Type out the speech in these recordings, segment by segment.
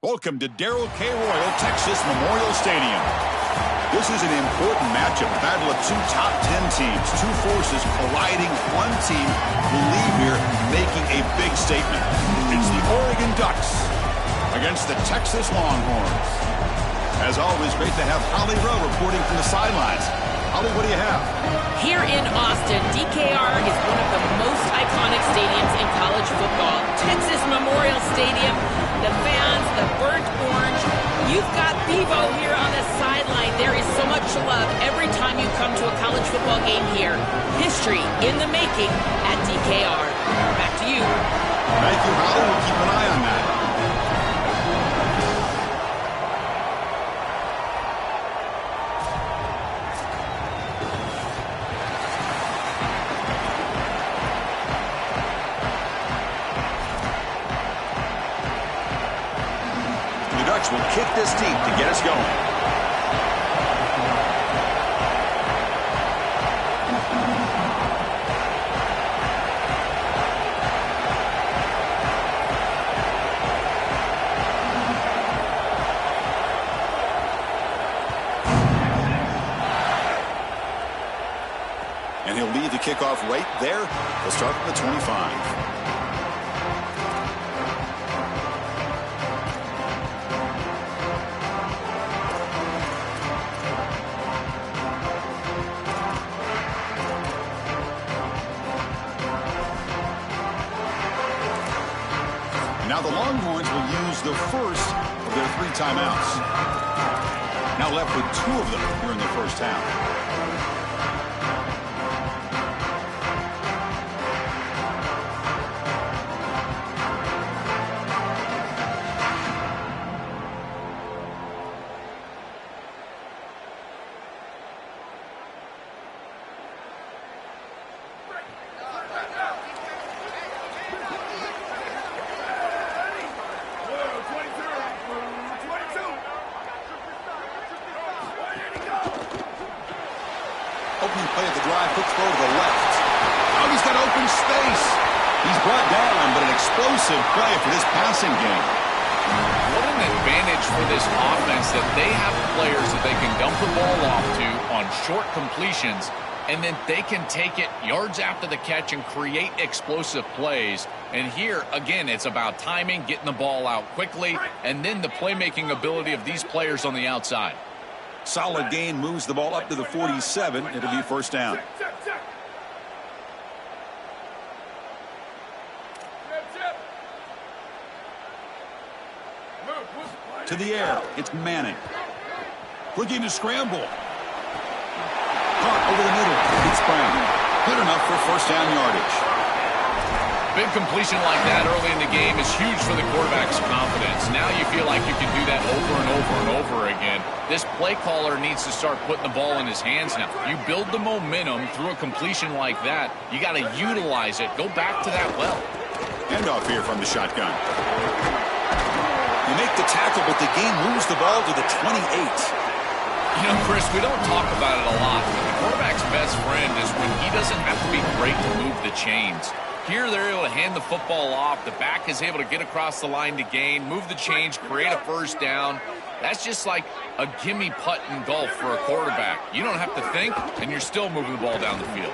Welcome to Darrell K. Royal Texas Memorial Stadium. This is an important matchup, a battle of two top 10 teams, two forces colliding. One team will leave here making a big statement. It's the Oregon Ducks against the Texas Longhorns. As always, great to have Holly Rowe reporting from the sidelines. Holly, what do you have? Here in Austin, DKR is one of the most iconic stadiums in college football. Texas Memorial Stadium, the fans, the burnt orange. You've got Bevo here on the sideline. There is so much love every time you come to a college football game here. History in the making at DKR. Back to you. Thank you, Holly. We'll keep an eye on that. Will kick this deep to get us going. And he'll lead the kickoff right there. He'll start from the 25. Now the Longhorns will use the first of their 3 timeouts. Now left with 2 of them here in the first half. Opening play of the drive, quick throw to the left. Oh, he's got open space. He's brought down, but an explosive play for this passing game. What an advantage for this offense that they have players that they can dump the ball off to on short completions, and then they can take it yards after the catch and create explosive plays. And here, again, it's about timing, getting the ball out quickly, and then the playmaking ability of these players on the outside. Solid gain, moves the ball up to the 47. It'll be first down. To the air, it's Manning. Looking to scramble. Caught over the middle. It's Brown. Good enough for first down yardage. Big completion like that early in the game is huge for the quarterback's confidence. Now you feel like you can do that over and over and over again. This play caller needs to start putting the ball in his hands now. You build the momentum through a completion like that. You got to utilize it. Go back to that well. Handoff here from the shotgun. You make the tackle, but the game moves the ball to the 28. You know, Chris, we don't talk about it a lot, but the quarterback's best friend is when he doesn't have to be great to move the chains. Here they're able to hand the football off. The back is able to get across the line to gain, move the chains, create a first down. That's just like a gimme putt in golf for a quarterback. You don't have to think, and you're still moving the ball down the field.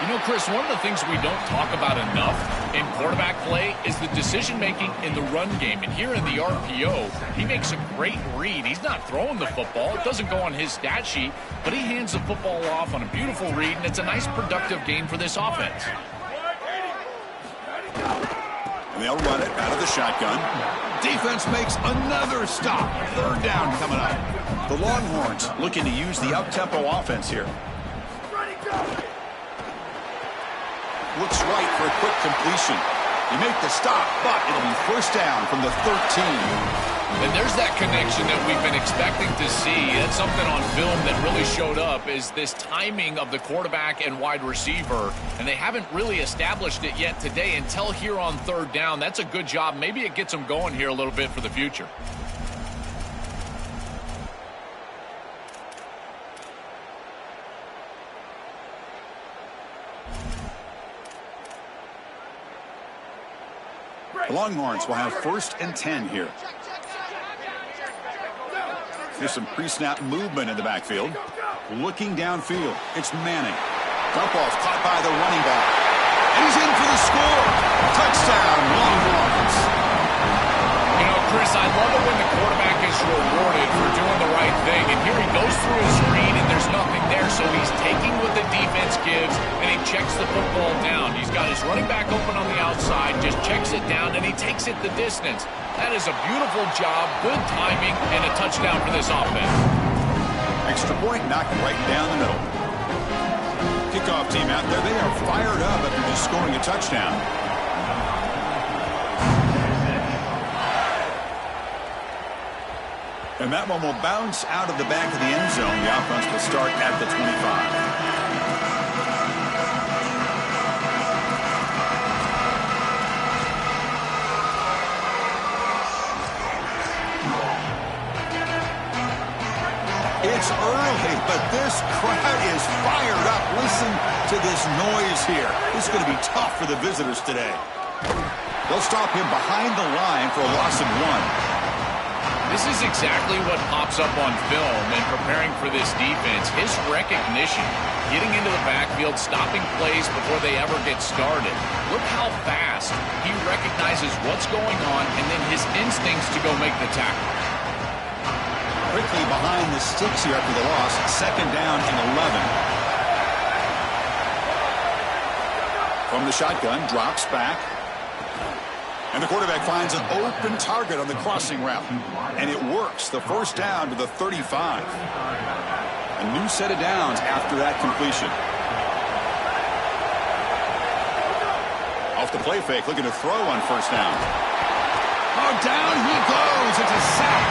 You know, Chris, one of the things we don't talk about enough in quarterback play is the decision-making in the run game. And here in the RPO, he makes a great read. He's not throwing the football. It doesn't go on his stat sheet, but he hands the football off on a beautiful read, and it's a nice productive game for this offense. And they'll run it out of the shotgun. Defense makes another stop. Third down coming up. The Longhorns looking to use the up-tempo offense here. Looks right for a quick completion. You make the stop, but it'll be first down from the 13. And there's that connection that we've been expecting to see. That's something on film that really showed up, is this timing of the quarterback and wide receiver. And they haven't really established it yet today until here on third down. That's a good job. Maybe it gets them going here a little bit for the future. The Longhorns will have 1st and 10 here. There's some pre-snap movement in the backfield. Looking downfield, it's Manning. Dump ball's caught by the running back. And he's in for the score. Touchdown, Longhorns. You know, Chris, I love it when the quarterback is rewarded for doing the right thing. And here he goes through his screen, and there's nothing there. So he's taking what the defense gives, and he checks the football down. He's got his running back open on the outside, just checks it down, and he takes it the distance. That is a beautiful job, good timing, and a touchdown for this offense. Extra point knocked right down the middle. Kickoff team out there, they are fired up after just scoring a touchdown. And that one will bounce out of the back of the end zone. The offense will start at the 25. It's early, but this crowd is fired up. Listen to this noise here. This is going to be tough for the visitors today. They'll stop him behind the line for a loss of 1. This is exactly what pops up on film in preparing for this defense. His recognition, getting into the backfield, stopping plays before they ever get started. Look how fast he recognizes what's going on and then his instincts to go make the tackle. Quickly behind the sticks here after the loss. 2nd down and 11. From the shotgun, drops back. And the quarterback finds an open target on the crossing route. And it works. The 1st down to the 35. A new set of downs after that completion. Off the play fake, looking to throw on 1st down. Oh, down he goes. It's a sack.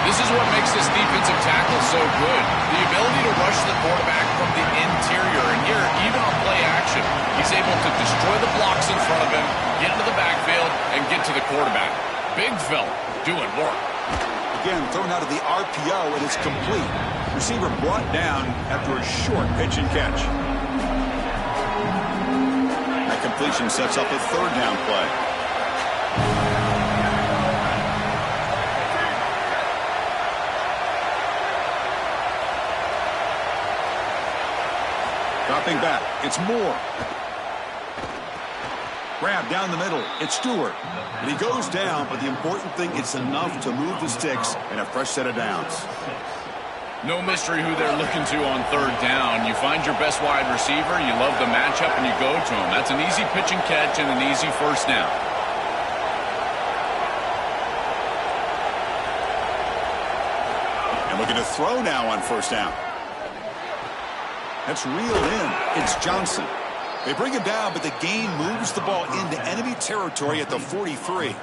This is what makes this defensive tackle so good. The ability to rush the quarterback from the interior. And here, even on play action, he's able to destroy the blocks in front of him, get into the backfield, and get to the quarterback. Big fella doing work. Again, thrown out of the RPO, and it's complete. Receiver brought down after a short pitch and catch. That completion sets up a 3rd down play. Dropping back, it's Moore. Grab down the middle, it's Stewart. And he goes down, but the important thing, it's enough to move the sticks and a fresh set of downs. No mystery who they're looking to on 3rd down. You find your best wide receiver, you love the matchup, and you go to him. That's an easy pitch and catch and an easy 1st down. And looking to throw now on 1st down. That's reeled in. It's Johnson. They bring him down, but the gain moves the ball into enemy territory at the 43.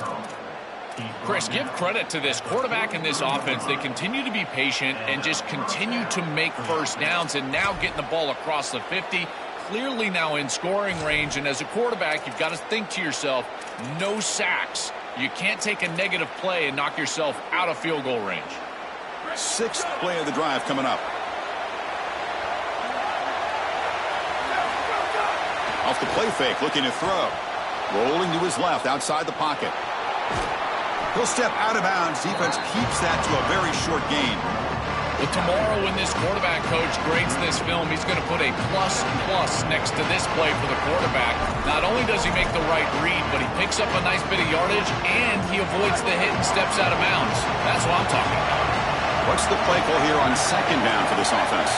Chris, give credit to this quarterback and this offense. They continue to be patient and just continue to make 1st downs, and now getting the ball across the 50. Clearly now in scoring range, and as a quarterback, you've got to think to yourself, no sacks. You can't take a negative play and knock yourself out of field goal range. 6th play of the drive coming up. Off the play fake, looking to throw. Rolling to his left, outside the pocket. He'll step out of bounds. Defense keeps that to a very short gain. But tomorrow when this quarterback coach grades this film, he's going to put a plus next to this play for the quarterback. Not only does he make the right read, but he picks up a nice bit of yardage, and he avoids the hit and steps out of bounds. That's what I'm talking about. What's the play call here on 2nd down for this offense?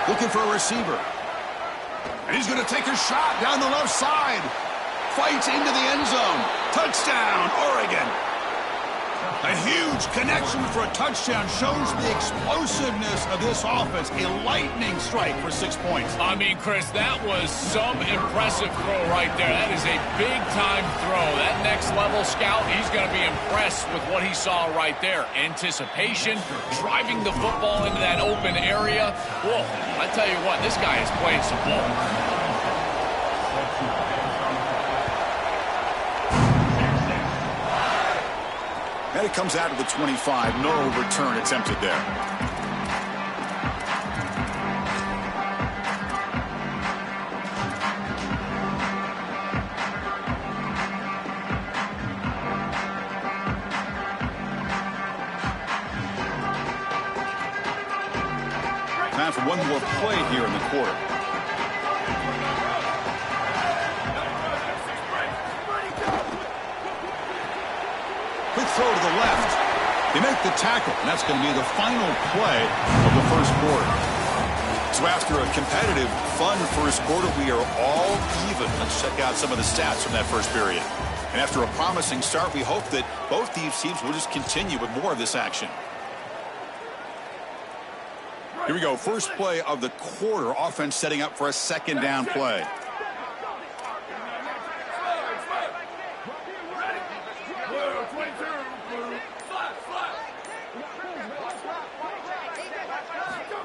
Looking for a receiver. And he's going to take a shot down the left side. Fights into the end zone. Touchdown, Oregon. A huge connection for a touchdown shows the explosiveness of this offense. A lightning strike for 6 points. I mean, Chris, that was some impressive throw right there. That is a big-time throw. That next-level scout, he's going to be impressed with what he saw right there. Anticipation, driving the football into that open area. Whoa, I tell you what, this guy is playing some ball. And it comes out of the 25. No return attempted there. Time for one more play here in the quarter. Quick throw to the left. They make the tackle, and that's going to be the final play of the first quarter. So after a competitive, fun first quarter, we are all even. Let's check out some of the stats from that first period. And after a promising start, we hope that both these teams will just continue with more of this action. Here we go. First play of the quarter. Offense setting up for a second down play.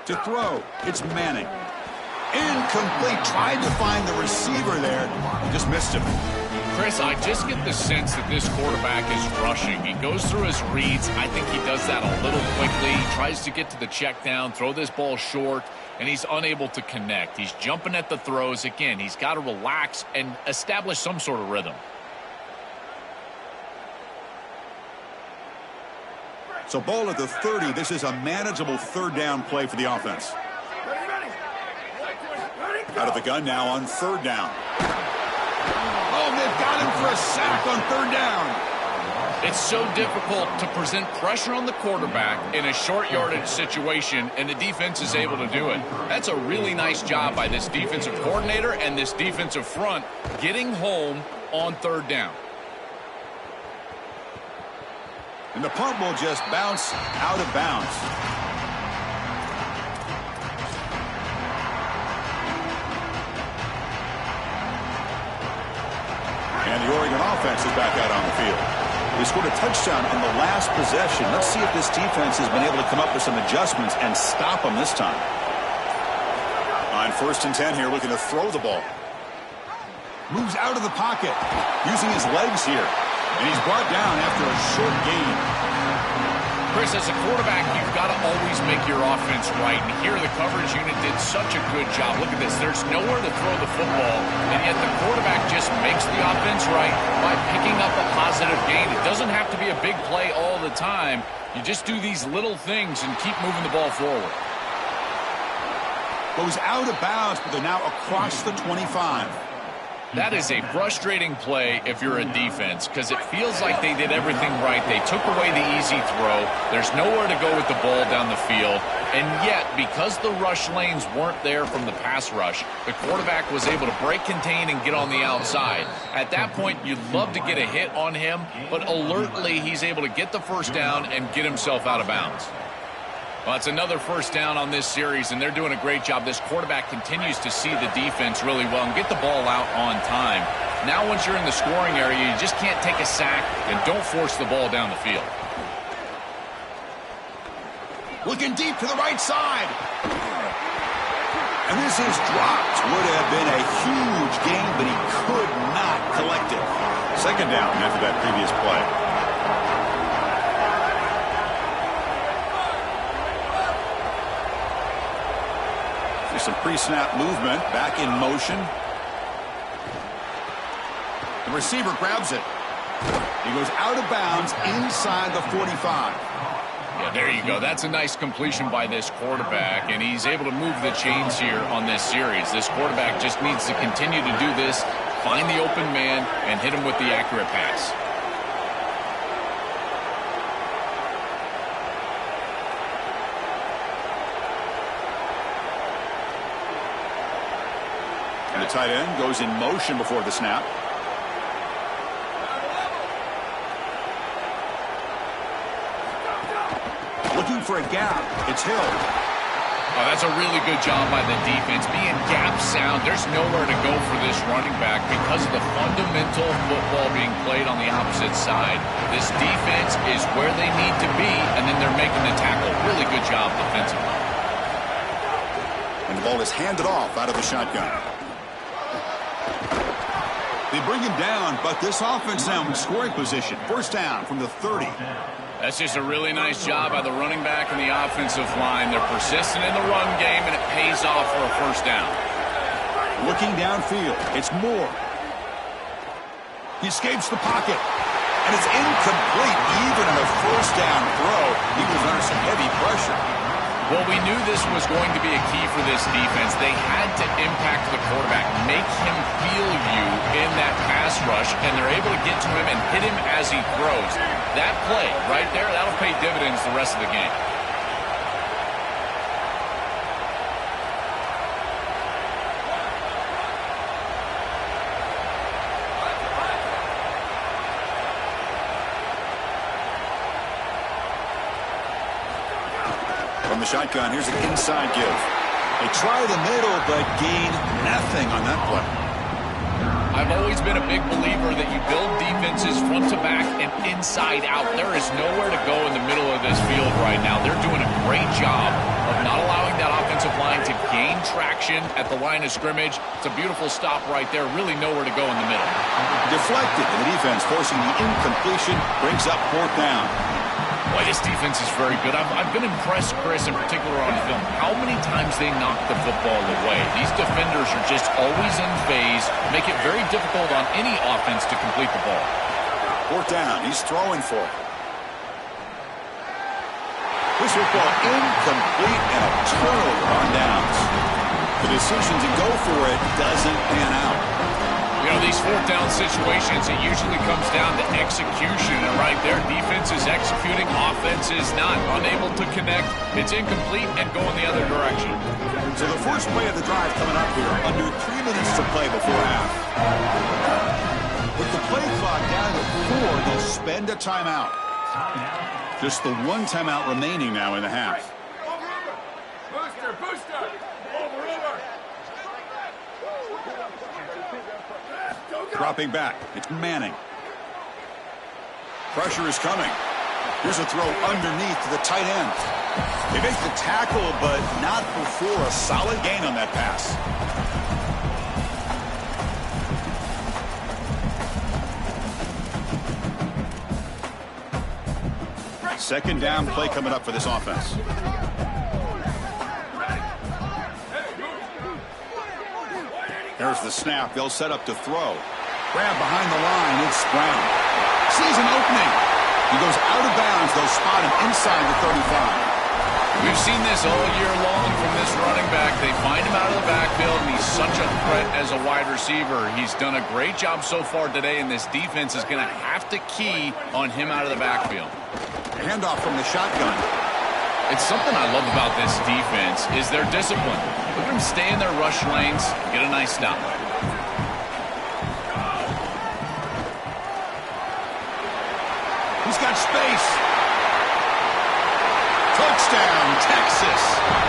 To throw, it's Manning. Incomplete. Tried to find the receiver there. Just missed him. Chris, I just get the sense that this quarterback is rushing. He goes through his reads. I think he does that a little quickly. He tries to get to the check down, throw this ball short, and he's unable to connect. He's jumping at the throws. Again, he's got to relax and establish some sort of rhythm. So ball at the 30. This is a manageable third down play for the offense. Out of the gun now on third down. Oh, they've got him for a sack on third down. It's so difficult to present pressure on the quarterback in a short yardage situation, and the defense is able to do it. That's a really nice job by this defensive coordinator and this defensive front getting home on third down. And the punt will just bounce out of bounds. And the Oregon offense is back out on the field. They scored a touchdown on the last possession. Let's see if this defense has been able to come up with some adjustments and stop them this time. On 1st and 10 here, looking to throw the ball. Moves out of the pocket, using his legs here. And he's brought down after a short gain. Chris, as a quarterback, you've got to always make your offense right. And here the coverage unit did such a good job. Look at this. There's nowhere to throw the football, and yet the quarterback just makes the offense right by picking up a positive gain. It doesn't have to be a big play all the time. You just do these little things and keep moving the ball forward. Goes out of bounds, but they're now across the 25. That is a frustrating play if you're a defense because it feels like they did everything right. They took away the easy throw. There's nowhere to go with the ball down the field. And yet, because the rush lanes weren't there from the pass rush, the quarterback was able to break contain and get on the outside. At that point, you'd love to get a hit on him, but alertly, he's able to get the first down and get himself out of bounds. Well, it's another first down on this series, and they're doing a great job. This quarterback continues to see the defense really well and get the ball out on time. Now, once you're in the scoring area, you just can't take a sack and don't force the ball down the field. Looking deep to the right side. And this is dropped. Would have been a huge gain, but he could not collect it. Second down after that previous play. Some pre-snap movement, back in motion. The receiver grabs it. He goes out of bounds inside the 45. Yeah, there you go. That's a nice completion by this quarterback, and he's able to move the chains here on this series. This quarterback just needs to continue to do this, find the open man, and hit him with the accurate pass. And the tight end goes in motion before the snap. Looking for a gap. It's Hill. Oh, that's a really good job by the defense. Being gap sound, there's nowhere to go for this running back because of the fundamental football being played on the opposite side. This defense is where they need to be, and then they're making the tackle. Really good job defensively. And the ball is handed off out of the shotgun. They bring him down, but this offense now in scoring position. First down from the 30. That's just a really nice job by the running back and the offensive line. They're persistent in the run game, and it pays off for a first down. Looking downfield, it's Moore. He escapes the pocket, and it's incomplete. Even on a first down throw, he was under some heavy pressure. Well, we knew this was going to be a key for this defense. They had to impact the quarterback, make him feel you in that pass rush, and they're able to get to him and hit him as he throws. That play right there, that'll pay dividends the rest of the game. From the shotgun, here's an inside give. They try the middle, but gain nothing on that play. I've always been a big believer that you build defenses front to back and inside out. There is nowhere to go in the middle of this field right now. They're doing a great job of not allowing that offensive line to gain traction at the line of scrimmage. It's a beautiful stop right there. Really nowhere to go in the middle. Deflected, and the defense forcing the incompletion, brings up fourth down. Boy, this defense is very good. I've been impressed, Chris, in particular on film, how many times they knock the football away. These defenders are just always in phase, make it very difficult on any offense to complete the ball. Fourth down, he's throwing for it. This football incomplete and a turnover on downs. The decision to go for it doesn't pan out. You know, these fourth down situations, it usually comes down to execution. And right there, defense is executing, offense is not. Unable to connect, it's incomplete and going the other direction. So the first play of the drive coming up here, under 3 minutes to play before half. With the play clock down to 4, they'll spend a timeout. Just the one timeout remaining now in the half. Booster! Dropping back, it's Manning. Pressure is coming. Here's a throw underneath to the tight end. They make the tackle, but not before a solid gain on that pass. Second down play coming up for this offense. Here's the snap. They'll set up to throw. Grab behind the line. It's Brown. Sees an opening. He goes out of bounds. They'll spot him inside the 35. We've seen this all year long from this running back. They find him out of the backfield, and he's such a threat as a wide receiver. He's done a great job so far today, and this defense is going to have to key on him out of the backfield. Handoff from the shotgun. It's something I love about this defense is their discipline. Look at them stay in their rush lanes, get a nice stop. He's got space. Touchdown, Texas.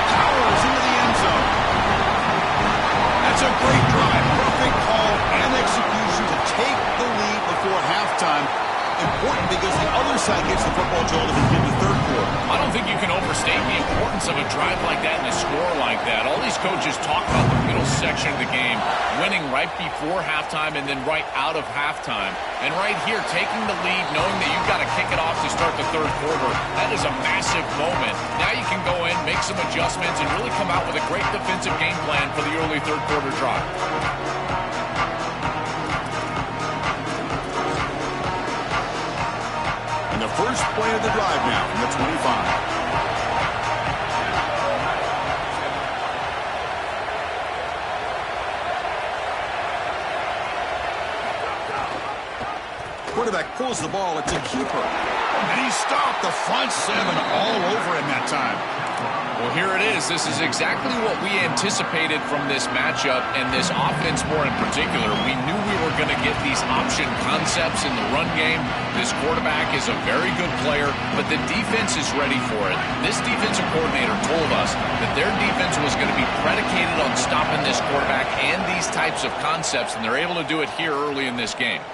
Powers into the end zone. That's a great drive. Perfect call and execution to take the lead before halftime. Important because the other side gets the football, Joel, to begin the third quarter. I don't think you can overstate the importance of a drive like that and a score like that. All these coaches talk about the middle section of the game, winning right before halftime and then right out of halftime. And right here, taking the lead, knowing that you've got to kick it off to start the third quarter, that is a massive moment. Now you can go in, make some adjustments, and really come out with a great defensive game plan for the early third quarter drive. And the first play of the drive now from the 25. Quarterback pulls the ball. It's a keeper. And he stopped the front seven all over him that time. Well, here it is. This is exactly what we anticipated from this matchup and this offense more in particular. We knew we were going to get these option concepts in the run game. This quarterback is a very good player, but the defense is ready for it. This defensive coordinator told us that their defense was going to be predicated on stopping this quarterback and these types of concepts, and they're able to do it here early in this game.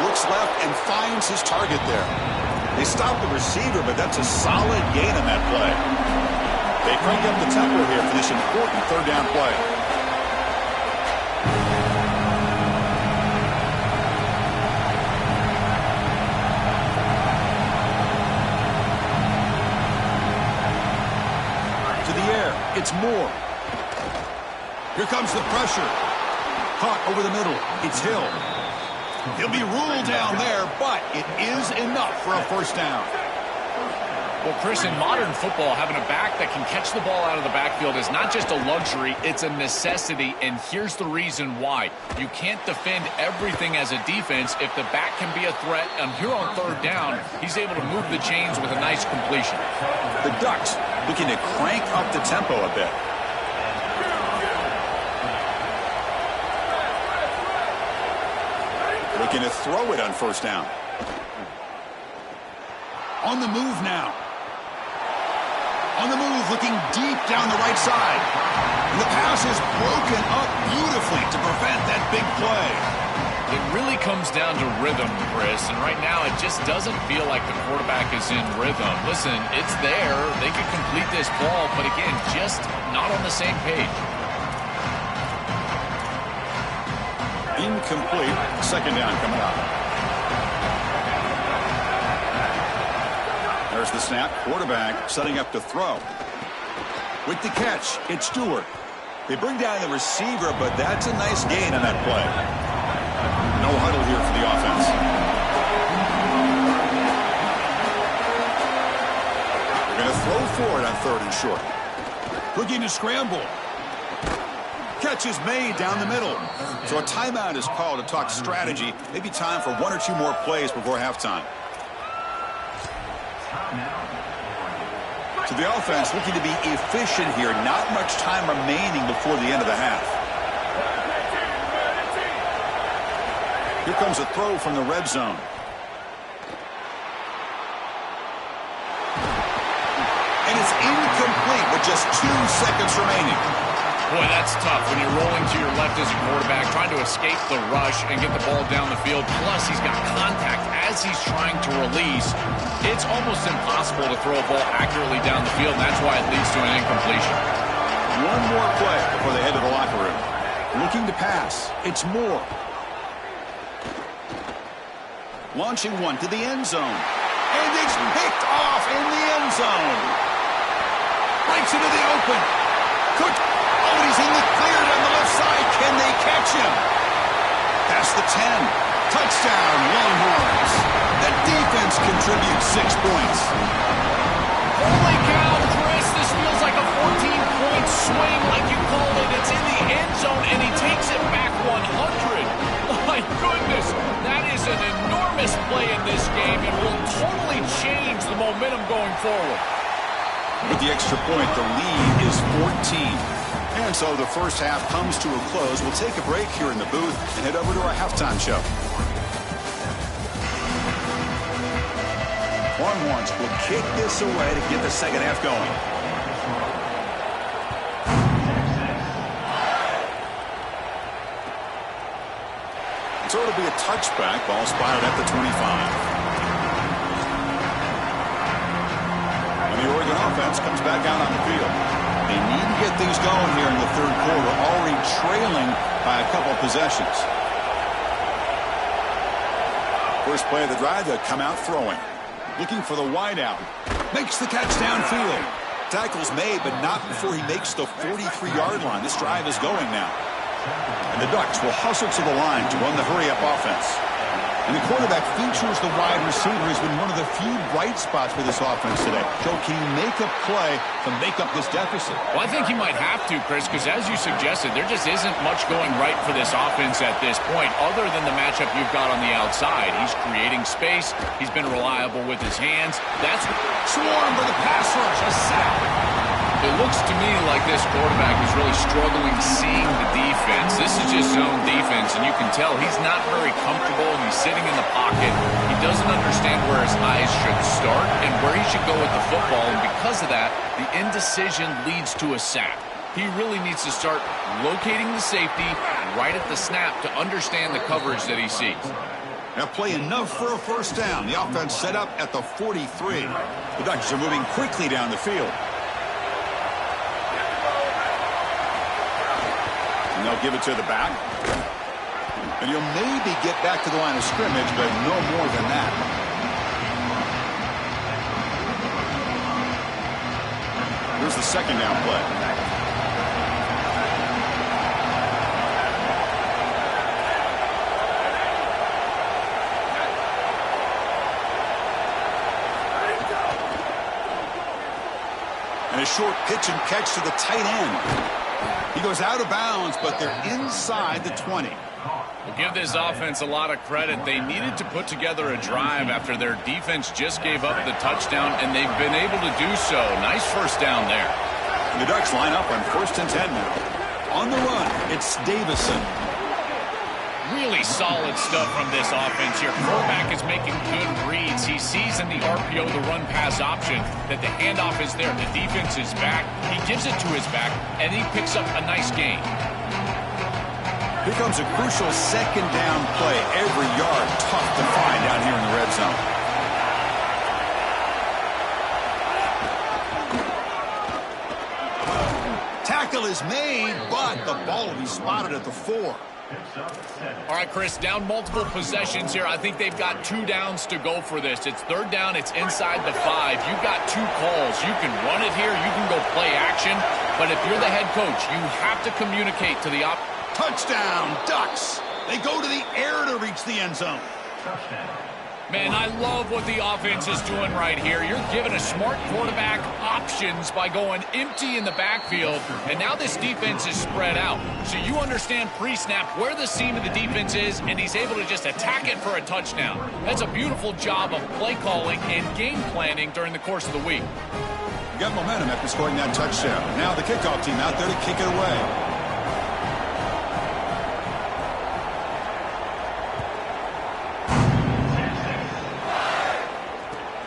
Looks left and finds his target there. They stop the receiver, but that's a solid gain on that play. They crank up the tempo here for this important third down play. Here comes the pressure. Caught over the middle. It's Hill. He'll be ruled down there, but it is enough for a first down. Well, Chris, in modern football, having a back that can catch the ball out of the backfield is not just a luxury, it's a necessity, and here's the reason why. You can't defend everything as a defense if the back can be a threat, and here on third down, he's able to move the chains with a nice completion. The Ducks looking to crank up the tempo a bit. Looking to throw it on first down. On the move now. On the move, looking deep down the right side. And the pass is broken up beautifully to prevent that big play. It really comes down to rhythm, Chris, and right now it just doesn't feel like the quarterback is in rhythm. Listen, it's there. They could complete this ball, but again, just not on the same page. Incomplete. Second down coming up. There's the snap. Quarterback setting up to throw. With the catch, it's Stewart. They bring down the receiver, but that's a nice gain on that play. No huddle here for the offense. They're going to throw for it on third and short. Looking to scramble. Catch is made down the middle. So a timeout is called to talk strategy. Maybe time for one or two more plays before halftime. So the offense looking to be efficient here. Not much time remaining before the end of the half. Here comes a throw from the red zone. And it's incomplete with just 2 seconds remaining. Boy, that's tough when you're rolling to your left as a quarterback, trying to escape the rush and get the ball down the field. Plus, he's got contact as he's trying to release. It's almost impossible to throw a ball accurately down the field, and that's why it leads to an incompletion. One more play before they head to the locker room. Looking to pass. It's Moore. Launching one to the end zone. And it's picked off in the end zone. Breaks into the open. Cook. Oh, he's in the clear down the left side. Can they catch him? That's the 10. Touchdown, Longhorns. That defense contributes 6 points. Holy cow, Chris. This feels like a 14-point swing like you called it. It's in the end zone, and he takes it back 100. My goodness. That is an enormous play in this game and will totally change the momentum going forward. With the extra point, the lead is 14. And so the first half comes to a close. We'll take a break here in the booth and head over to our halftime show. Longhorns will kick this away to get the second half going. So it'll be a touchback. Ball spotted at the 25. And the Oregon offense comes back out on the field. They need to get things going here in the third quarter, already trailing by a couple of possessions. First play of the drive, they'll come out throwing. Looking for the wideout. Makes the catch downfield. Tackle's made, but not before he makes the 43-yard line. This drive is going now. And the Ducks will hustle to the line to run the hurry-up offense. And the quarterback features the wide receiver has been one of the few bright spots for this offense today. Joe, can he make a play to make up this deficit? Well, I think he might have to, Chris, because as you suggested, there just isn't much going right for this offense at this point, other than the matchup you've got on the outside. He's creating space. He's been reliable with his hands. That's swarm for the pass rush. A sack. It looks to me like this quarterback is really struggling seeing the defense. This is just zone defense, and you can tell he's not very comfortable. He's sitting in the pocket. He doesn't understand where his eyes should start and where he should go with the football, and because of that, the indecision leads to a sack. He really needs to start locating the safety right at the snap to understand the coverage that he sees. Now play enough for a first down. The offense set up at the 43. The Ducks are moving quickly down the field. And they'll give it to the back. And you'll maybe get back to the line of scrimmage, but no more than that. Here's the second down play. a short pitch and catch to the tight end. He goes out of bounds, but they're inside the 20. We'll give this offense a lot of credit. They needed to put together a drive after their defense just gave up the touchdown, and they've been able to do so. Nice first down there. And the Ducks line up on 1st and 10 now. On the run, it's Davison. Really solid stuff from this offense here. Quarterback is making good reads. He sees in the RPO, the run-pass option, that the handoff is there. The defense is back. He gives it to his back, and he picks up a nice gain. Here comes a crucial 2nd down play. Every yard tough to find down here in the red zone. Tackle is made, but the ball will be spotted at the 4. All right, Chris, down multiple possessions here. I think they've got 2 downs to go for this. It's 3rd down. It's inside the 5. You've got 2 calls. You can run it here. You can go play action. But if you're the head coach, you have to communicate to the touchdown, Ducks. They go to the air to reach the end zone. Man, I love what the offense is doing right here. You're giving a smart quarterback options by going empty in the backfield, and now this defense is spread out. So you understand pre-snap where the seam of the defense is, and he's able to just attack it for a touchdown. That's a beautiful job of play calling and game planning during the course of the week. You got momentum after scoring that touchdown. Now the kickoff team out there to kick it away.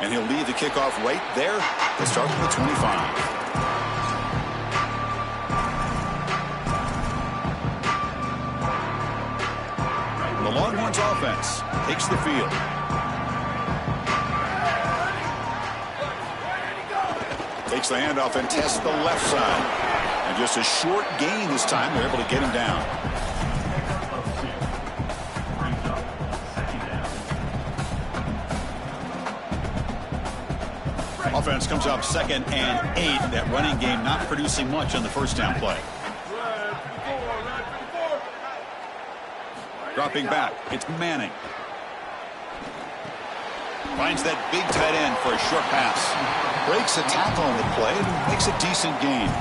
And he'll leave the kickoff right there to start from the 25. The Longhorns offense takes the field. Takes the handoff and tests the left side. And just a short gain this time. They're able to get him down. Offense comes up 2nd and 8. That running game not producing much on the 1st down play. Dropping back, it's Manning. Finds that big tight end for a short pass. Breaks a tackle on the play and makes a decent gain.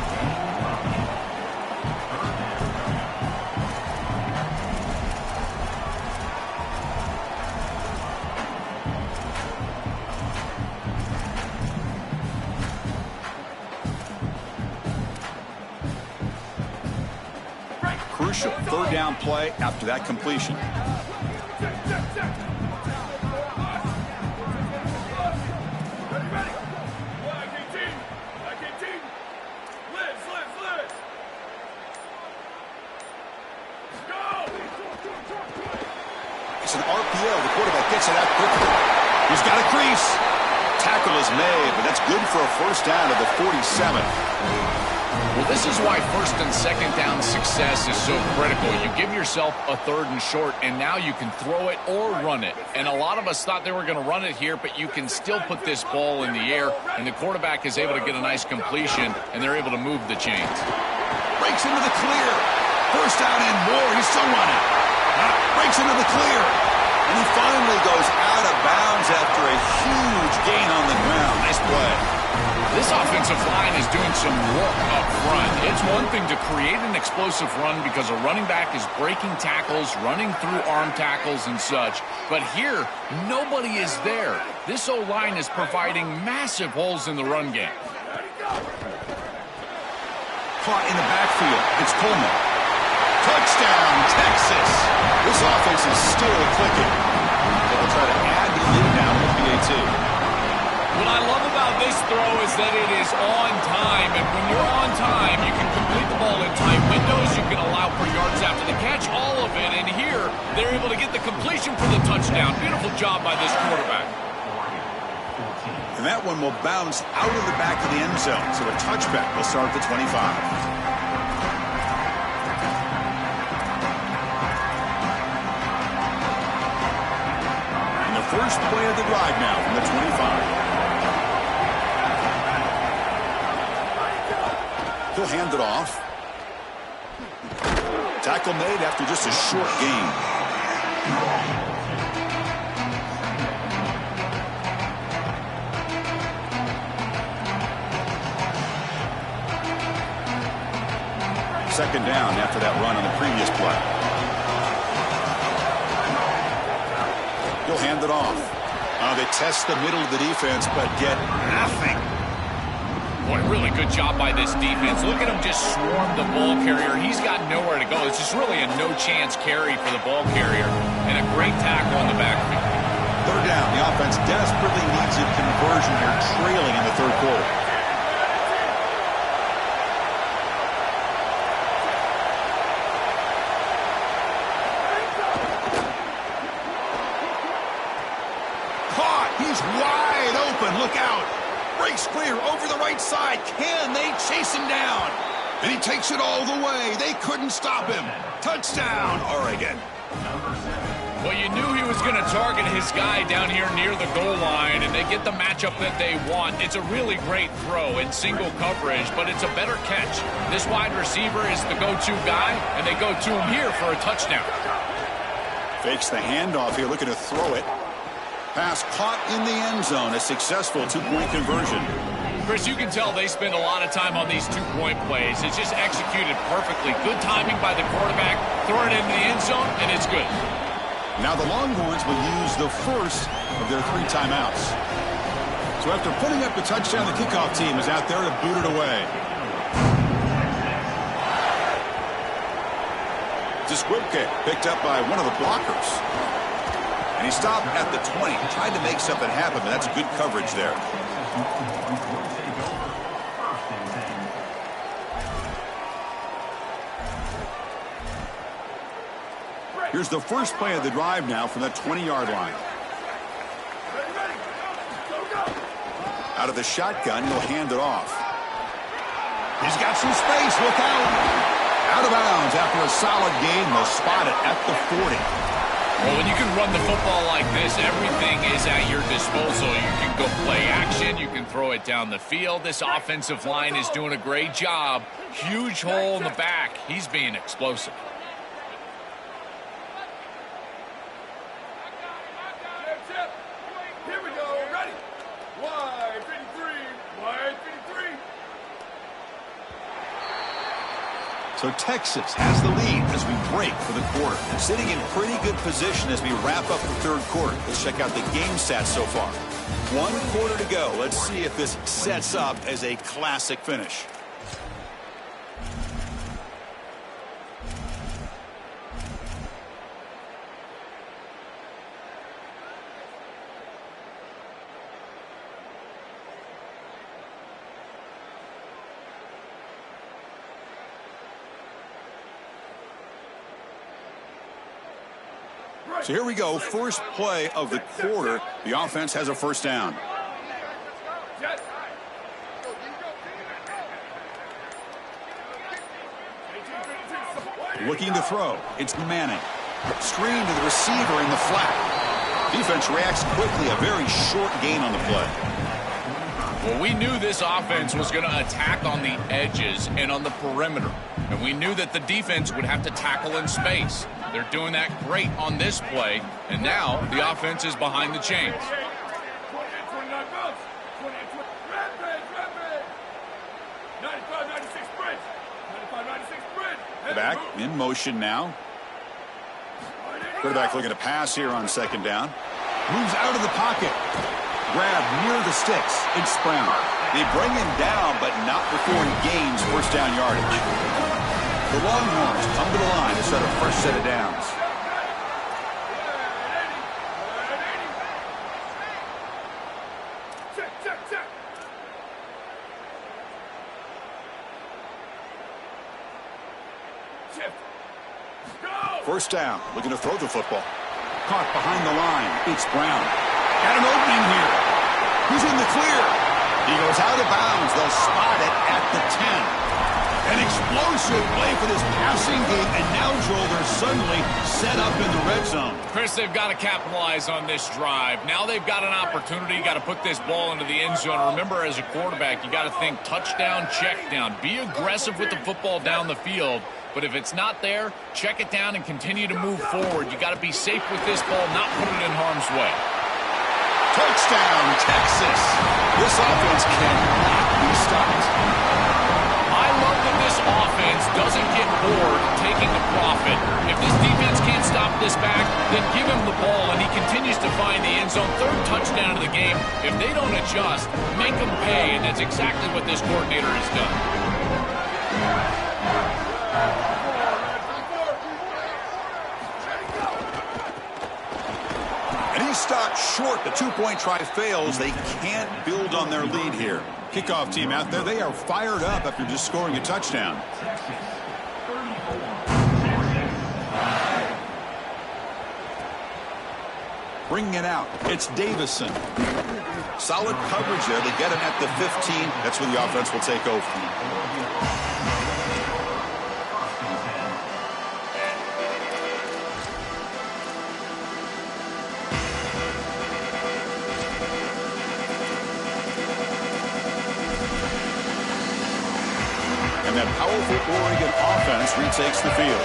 Crucial 3rd down play after that completion. It's an RPO. The quarterback gets it out quickly. He's got a crease. Tackle is made, but that's good for a 1st down to the 47. Well, this is why 1st and 2nd down success is so critical. You give yourself a 3rd and short, and now you can throw it or run it. And a lot of us thought they were going to run it here, but you can still put this ball in the air, and the quarterback is able to get a nice completion, and they're able to move the chains. Breaks into the clear. 1st down and more. He's still running. Breaks into the clear. And he finally goes out of bounds after a huge gain on the ground. Nice play. This offensive line is doing some work up front. It's one thing to create an explosive run because a running back is breaking tackles, running through arm tackles and such. But here, nobody is there. This O-line is providing massive holes in the run game. Caught in the backfield. It's Coleman. Touchdown, Texas. This offense is still clicking. They'll try to add the lead now with PAT. What I love about this throw is that it is on time, and when you're on time, you can complete the ball in tight windows, you can allow for yards after the catch, all of it, and here, they're able to get the completion for the touchdown. Beautiful job by this quarterback. And that one will bounce out of the back of the end zone, so a touchback will start at the 25. And the first play of the drive now from the 25. He'll hand it off. Tackle made after just a short gain. second down after that run on the previous play. He'll hand it off. They test the middle of the defense, but get nothing. Boy, really good job by this defense. Look at him just swarm the ball carrier. He's got nowhere to go. It's just really a no-chance carry for the ball carrier, and a great tackle on the backfield. Third down. The offense desperately needs a conversion here, trailing in the third quarter. Caught. He's wide open. Look out. Breaks clear over the right side. Can they chase him down? And he takes it all the way. They couldn't stop him. Touchdown, Oregon. Well, you knew he was going to target his guy down here near the goal line, and they get the matchup that they want. It's a really great throw in single coverage, but it's a better catch. This wide receiver is the go-to guy, and they go to him here for a touchdown. Fakes the handoff here, looking to throw it. Pass caught in the end zone, a successful two-point conversion. Chris, you can tell they spend a lot of time on these two-point plays. It's just executed perfectly. Good timing by the quarterback. Throw it in the end zone, and it's good. Now the Longhorns will use the first of their 3 timeouts. So after putting up the touchdown, the kickoff team is out there to boot it away. It's a squib kick picked up by one of the blockers. And he stopped at the 20, tried to make something happen, but that's good coverage there. Here's the first play of the drive now from that 20-yard line. Out of the shotgun, he'll hand it off. He's got some space, look out. Out of bounds after a solid gain, they'll spot it at the 40. Well, when you can run the football like this, everything is at your disposal. You can go play action. You can throw it down the field. This offensive line is doing a great job. Huge hole in the back. He's being explosive. Here we go. Ready. Wide 53. Wide 53. So Texas has the lead as we break for the quarter. Sitting in pretty good position as we wrap up the third quarter. Let's check out the game stats so far. 1 quarter to go. Let's see if this sets up as a classic finish. So here we go, first play of the quarter. The offense has a first down. Looking to throw. It's Manning. Screen to the receiver in the flat. Defense reacts quickly. A very short gain on the play. Well, we knew this offense was going to attack on the edges and on the perimeter. And we knew that the defense would have to tackle in space. They're doing that great on this play. And now the offense is behind the chains. Back in motion now. Quarterback looking to pass here on second down. Moves out of the pocket. Grab near the sticks. It's Brown. They bring him down, but not before he gains first down yardage. The Longhorns come to the line to start a first set of downs. First down, looking to throw the football. Caught behind the line. It's Brown. Got an opening here. He's in the clear. He goes out of bounds. They'll spot it at the 10. An explosive play for this passing game. And now, Joel, they're suddenly set up in the red zone. Chris, they've got to capitalize on this drive. Now they've got an opportunity. You got to put this ball into the end zone. Remember, as a quarterback, you got to think touchdown, check down. Be aggressive with the football down the field. But if it's not there, check it down and continue to move forward. You got to be safe with this ball, not put it in harm's way. Touchdown, Texas. This offense cannot be stopped. I love that this offense offense doesn't get bored taking a profit. If this defense can't stop this back, then give him the ball, and he continues to find the end zone. Third touchdown of the game. If they don't adjust, make them pay, and that's exactly what this coordinator has done. And he's stopped short. The two-point try fails. They can't build on their lead here. Kickoff team out there, they are fired up after just scoring a touchdown. Bringing it out, it's Davison. Solid coverage there. They get him at the 15. That's where the offense will take over. And that powerful Oregon offense retakes the field.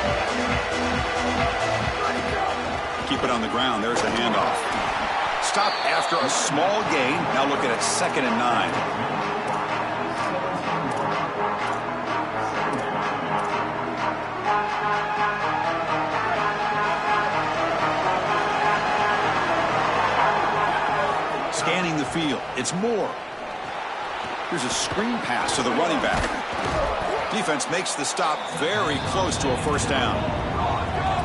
Keep it on the ground. There's the handoff. Stop after a small gain. Now looking at 2nd and 9. Scanning the field. It's Moore. Here's a screen pass to the running back. Defense makes the stop very close to a first down.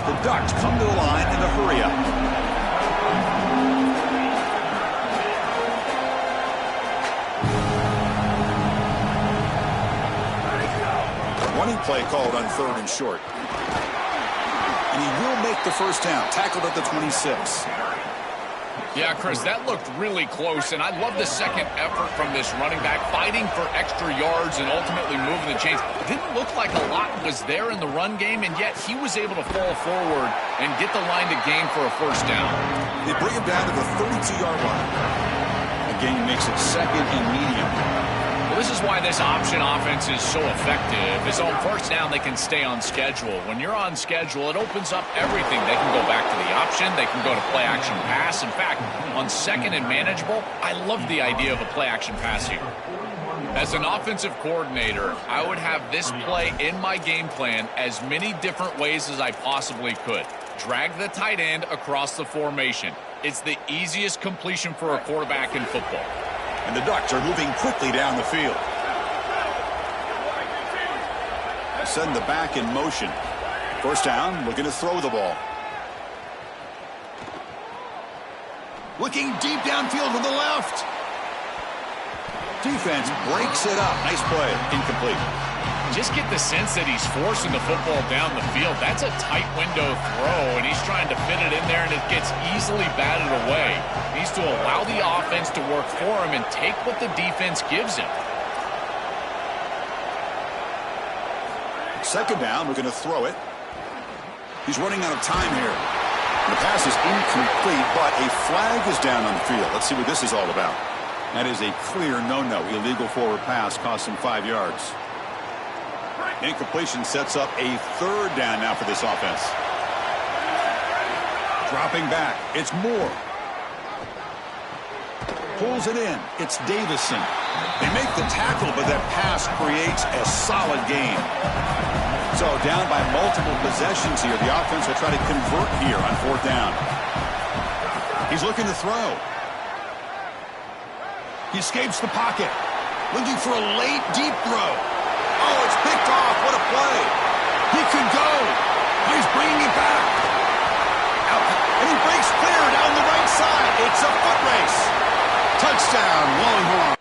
The Ducks come to the line in a hurry up. Running play called on 3rd and short. And he will make the first down. Tackled at the 26. Yeah, Chris, that looked really close, and I love the second effort from this running back, fighting for extra yards and ultimately moving the chains. Didn't look like a lot was there in the run game, and yet he was able to fall forward and get the line to gain for a first down. They bring him down to the 32-yard line. Again, makes it 2nd and medium. Well, this is why this option offense is so effective. Is on first down, they can stay on schedule. When you're on schedule, it opens up everything. They can go back to the option. They can go to play-action pass. In fact, on 2nd and manageable, I love the idea of a play-action pass here. As an offensive coordinator, I would have this play in my game plan as many different ways as I possibly could. Drag the tight end across the formation. It's the easiest completion for a quarterback in football. And the Ducks are moving quickly down the field. Send the back in motion. First down, looking to throw the ball. Looking deep downfield to the left. Defense breaks it up. Nice play. Incomplete. Just get the sense that he's forcing the football down the field. That's a tight window throw, and he's trying to fit it in there, and it gets easily batted away. He needs to allow the offense to work for him and take what the defense gives him. Second down, we're going to throw it. He's running out of time here. The pass is incomplete, but a flag is down on the field. Let's see what this is all about. That is a clear no-no. Illegal forward pass costs him 5 yards. Incompletion sets up a 3rd down now for this offense. Dropping back. It's Moore. Pulls it in. It's Davison. They make the tackle, but that pass creates a solid gain. So down by multiple possessions here. The offense will try to convert here on 4th down. He's looking to throw. He escapes the pocket. Looking for a late, deep throw. Oh, it's picked off. What a play. He could go. He's bringing it back. Out. And he breaks clear down the right side. It's a foot race. Touchdown, Longhorn.